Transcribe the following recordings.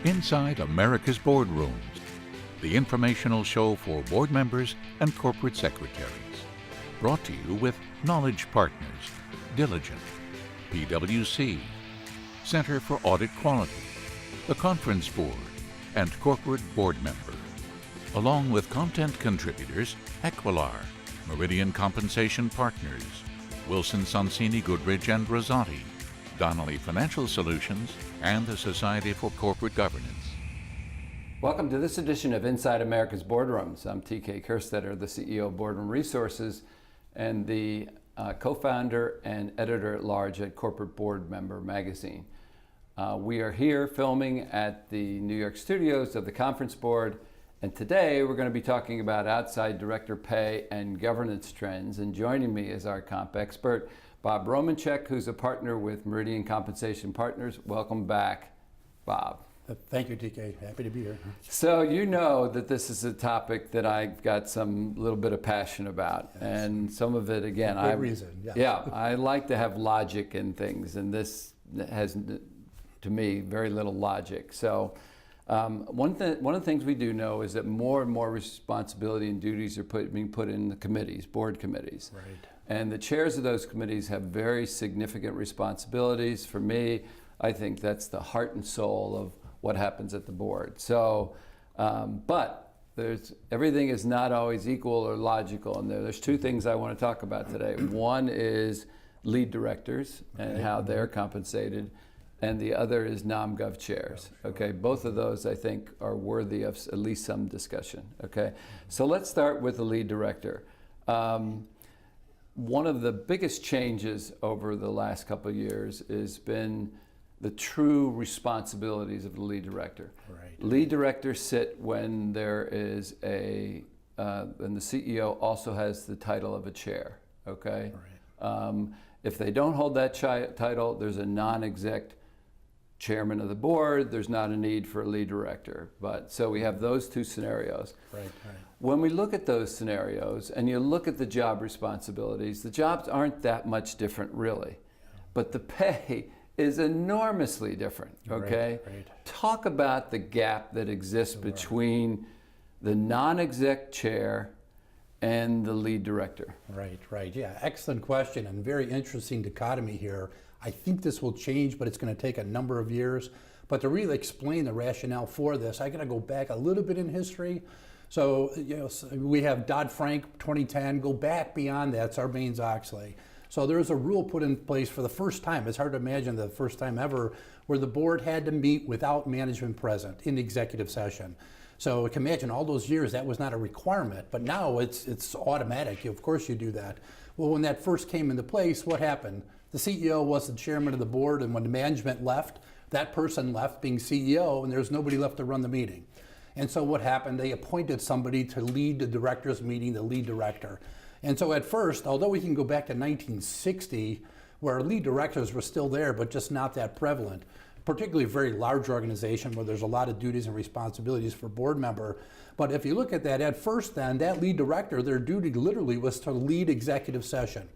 Inside America's Boardrooms, the informational show for board members and corporate secretaries. Brought to you with Knowledge Partners, Diligent, PwC, Center for Audit Quality, the Conference Board, and Corporate Board Member. Along with content contributors Equilar, Meridian Compensation Partners, Wilson Sonsini Goodrich and Rosati, Donnelly Financial Solutions, and the Society for Corporate Governance. Welcome to this edition of Inside America's Boardrooms. I'm TK Kerstetter, the CEO of Boardroom Resources and the co-founder and editor-at-large at Corporate Board Member magazine. We are here filming at the New York studios of the Conference Board, and today we're going to be talking about outside director pay and governance trends. And joining me is our comp expert, Bob Romanchek, who's a partner with Meridian Compensation Partners. Welcome back, Bob. Thank you, TK. Happy to be here. So you know that this is a topic that I've got some little bit of passion about, yes. And some of it, again, I like to have logic in things, and this has, to me, very little logic. So one of the things we do know is that more and more responsibility and duties are being put in the committees, board committees. Right. And the chairs of those committees have very significant responsibilities. For me, I think that's the heart and soul of what happens at the board. So, but everything is not always equal or logical, and there's two things I want to talk about today. One is lead directors and how they're compensated, and the other is nom-gov chairs. Okay, both of those I think are worthy of at least some discussion. Okay, so let's start with the lead director. One of the biggest changes over the last couple of years has been the true responsibilities of the lead director. Right. Lead directors sit when there is and the CEO also has the title of a chair, okay? Right. If they don't hold that title, there's a non-exec chairman of the board, there's not a need for a lead director. So we have those two scenarios. Right. When we look at those scenarios and you look at the job responsibilities, the jobs aren't that much different really, but the pay is enormously different, okay? Right. Talk about the gap that exists between the non-exec chair and the lead director. Right, yeah, excellent question and very interesting dichotomy here. I think this will change, but it's going to take a number of years. But to really explain the rationale for this, I got to go back a little bit in history. So, we have Dodd-Frank 2010, go back beyond that, Sarbanes-Oxley. So there was a rule put in place for the first time, it's hard to imagine the first time ever, where the board had to meet without management present in executive session. So you can imagine all those years that was not a requirement, but now it's automatic. Of course you do that. Well, when that first came into place, what happened? The CEO was the chairman of the board, and when the management left, that person left being CEO, and there was nobody left to run the meeting. And so what happened? They appointed somebody to lead the directors meeting, the lead director. And so at first, although we can go back to 1960, where lead directors were still there, but just not that prevalent, particularly a very large organization where there's a lot of duties and responsibilities for board member. But if you look at that, at first then, that lead director, their duty literally was to lead executive session.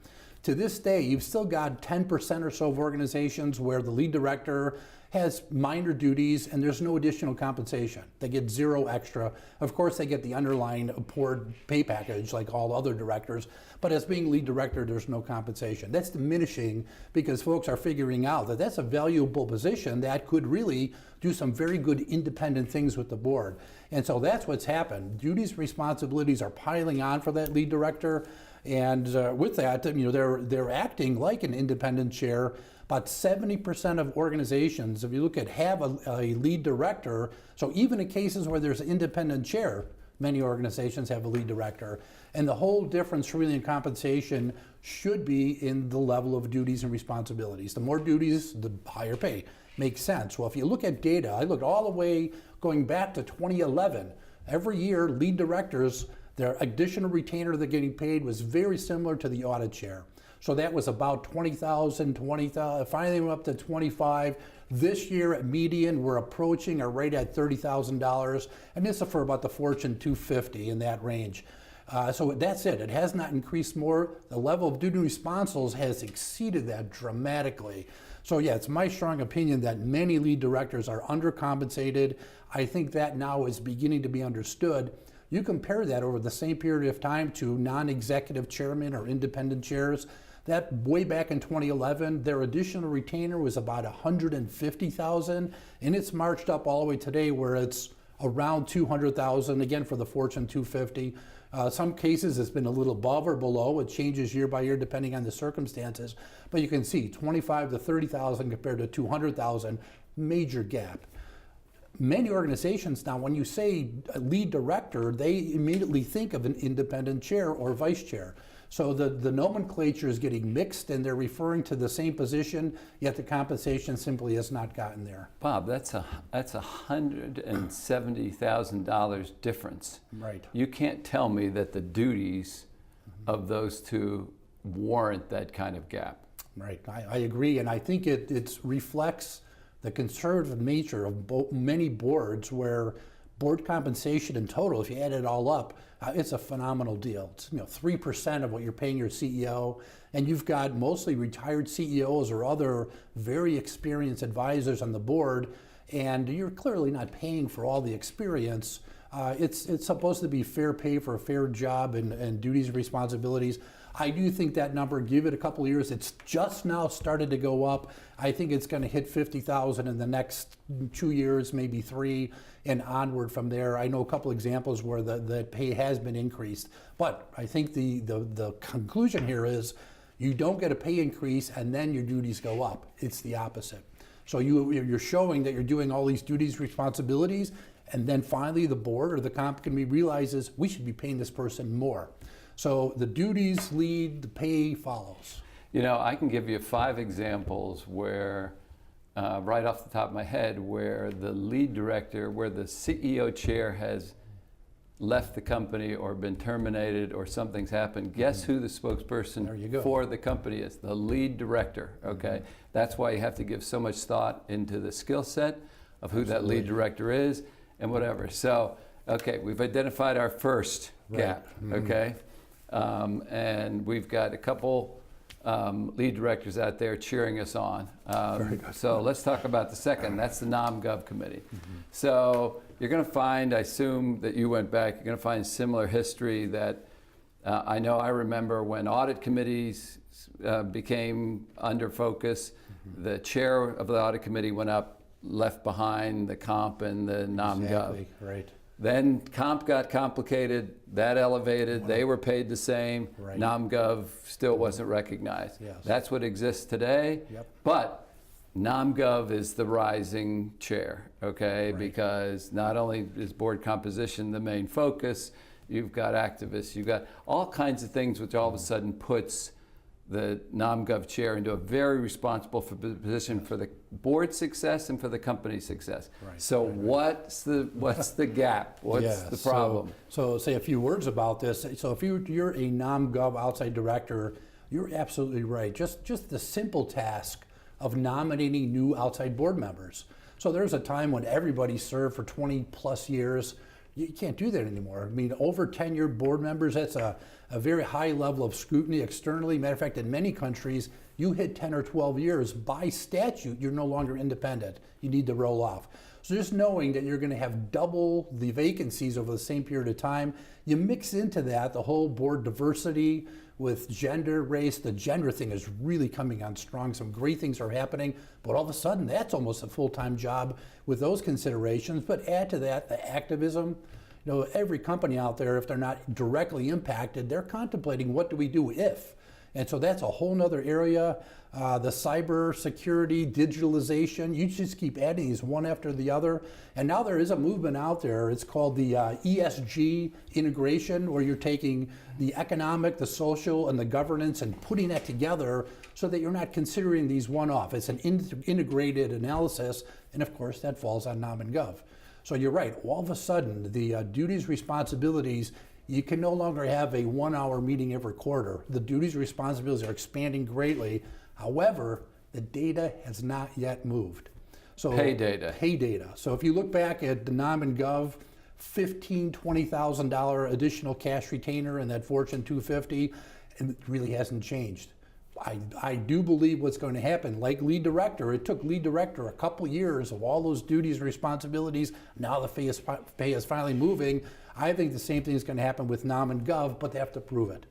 To this day, you've still got 10% or so of organizations where the lead director has minor duties and there's no additional compensation. They get zero extra. Of course, they get the underlying poured pay package like all other directors, but as being lead director, there's no compensation. That's diminishing because folks are figuring out that that's a valuable position that could really do some very good independent things with the board. And so that's what's happened. Duties, responsibilities are piling on for that lead director. And with that, they're acting like an independent chair. About 70% of organizations, if you look at have a lead director, so even in cases where there's an independent chair, many organizations have a lead director. And the whole difference really in compensation should be in the level of duties and responsibilities. The more duties, the higher pay. Makes sense. Well, if you look at data, I looked all the way going back to 2011. Every year, lead directors, their additional retainer they're getting paid was very similar to the audit chair. So that was about $20,000, finally went up to $25,000. This year at Median, we're approaching or right at $30,000, and this is for about the Fortune 250 in that range. So that's it. It has not increased more. The level of duty responsibles has exceeded that dramatically. So yeah, it's my strong opinion that many lead directors are undercompensated. I think that now is beginning to be understood. You compare that over the same period of time to non-executive chairmen or independent chairs. That way back in 2011, their additional retainer was about $150,000, and it's marched up all the way today where it's around $200,000, again for the Fortune 250. Some cases it's been a little above or below. It changes year by year depending on the circumstances. But you can see 25 to 30,000 compared to 200,000, major gap. Many organizations now, when you say lead director, they immediately think of an independent chair or vice chair. So the nomenclature is getting mixed and they're referring to the same position, yet the compensation simply has not gotten there. Bob, that's $170,000 difference. Right. You can't tell me that the duties of those two warrant that kind of gap. Right, I agree, and I think it reflects the conservative nature of many boards where board compensation in total, if you add it all up, it's a phenomenal deal. It's 3% of what you're paying your CEO, and you've got mostly retired CEOs or other very experienced advisors on the board, and you're clearly not paying for all the experience. It's supposed to be fair pay for a fair job and duties and responsibilities. I do think that number, give it a couple of years, it's just now started to go up. I think it's going to hit 50,000 in the next 2 years, maybe 3, and onward from there. I know a couple examples where the pay has been increased, but I think the conclusion here is you don't get a pay increase and then your duties go up. It's the opposite. So you're showing that you're doing all these duties, responsibilities, and then finally the board or the comp committee realizes we should be paying this person more. So the duties lead, the pay follows. I can give you 5 examples where, right off the top of my head, where the lead director, where the CEO chair has left the company or been terminated or something's happened. Guess who the spokesperson for the company is? The lead director, okay? That's why you have to give so much thought into the skill set of who that lead director is and whatever. So, okay, we've identified our first gap, okay? And we've got a couple lead directors out there cheering us on. So let's talk about the second. That's the Nom/Gov committee. So you're going to find, I assume that you went back, you're going to find similar history that I remember when audit committees became under focus, the chair of the audit committee went up, left behind the comp and the Nom/Gov. Exactly, right. Then comp got complicated, that elevated, they were paid the same, Nom/Gov still wasn't recognized. Yes. That's what exists today, but Nom/Gov is the rising chair, okay? Because not only is board composition the main focus, you've got activists, you've got all kinds of things which all of a sudden puts the Nom/Gov chair into a very responsible position for the board's success and for the company's success. So what's the gap? What's the problem? So say a few words about this. So if you're a Nom/Gov outside director, you're absolutely right. Just the simple task of nominating new outside board members. So there's a time when everybody served for 20 plus years. You can't do that anymore. I mean, over 10-year board members, that's a very high level of scrutiny externally. Matter of fact, in many countries, you hit 10 or 12 years, by statute, you're no longer independent. You need to roll off. So just knowing that you're going to have double the vacancies over the same period of time, you mix into that the whole board diversity with gender, race. The gender thing is really coming on strong. Some great things are happening, but all of a sudden that's almost a full-time job with those considerations. But add to that the activism. Every company out there, if they're not directly impacted, they're contemplating what do we do if. And so that's a whole nother area. The cyber security, digitalization, you just keep adding these one after the other. And now there is a movement out there. It's called the ESG integration, where you're taking the economic, the social, and the governance and putting that together so that you're not considering these one-off. It's an integrated analysis, and of course that falls on Nom/Gov. So you're right, all of a sudden the duties, responsibilities, you can no longer have a 1-hour meeting every quarter. The duties, responsibilities are expanding greatly. However, the data has not yet moved. So pay data. So if you look back at the Nom/Gov, $15,000, $20,000 additional cash retainer in that Fortune 250, and it really hasn't changed. I do believe what's going to happen, like lead director, it took lead director a couple years of all those duties and responsibilities. Now the pay is finally moving. I think the same thing is going to happen with Nom and Gov, but they have to prove it.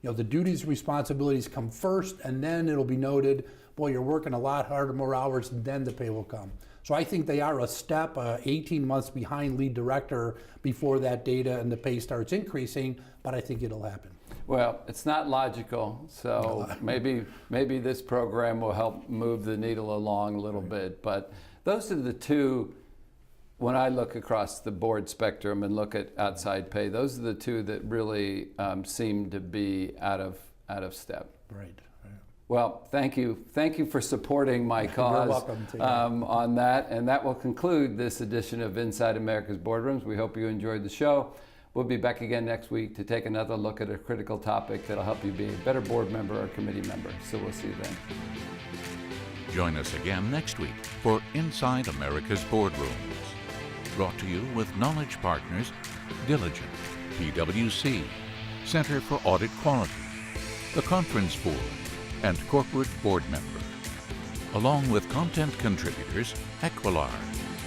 You know, the duties and responsibilities come first, and then it'll be noted, boy, you're working a lot harder, more hours, and then the pay will come. So I think they are a step, 18 months behind lead director before that data and the pay starts increasing, but I think it'll happen. Well, it's not logical, so maybe this program will help move the needle along a little bit. But those are the two, when I look across the board spectrum and look at outside pay, those are the two that really seem to be out of step. Right. Well, thank you. Thank you for supporting my cause. You're welcome. On that. And that will conclude this edition of Inside America's Boardrooms. We hope you enjoyed the show. We'll be back again next week to take another look at a critical topic that'll help you be a better board member or committee member. So we'll see you then. Join us again next week for Inside America's Boardrooms. Brought to you with Knowledge Partners, Diligent, PwC, Center for Audit Quality, the Conference Board, and Corporate Board Member. Along with content contributors Equilar,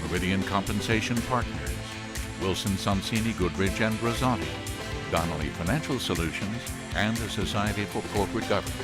Meridian Compensation Partners, Wilson Sonsini Goodrich and Rosati, Donnelly Financial Solutions, and the Society for Corporate Governance.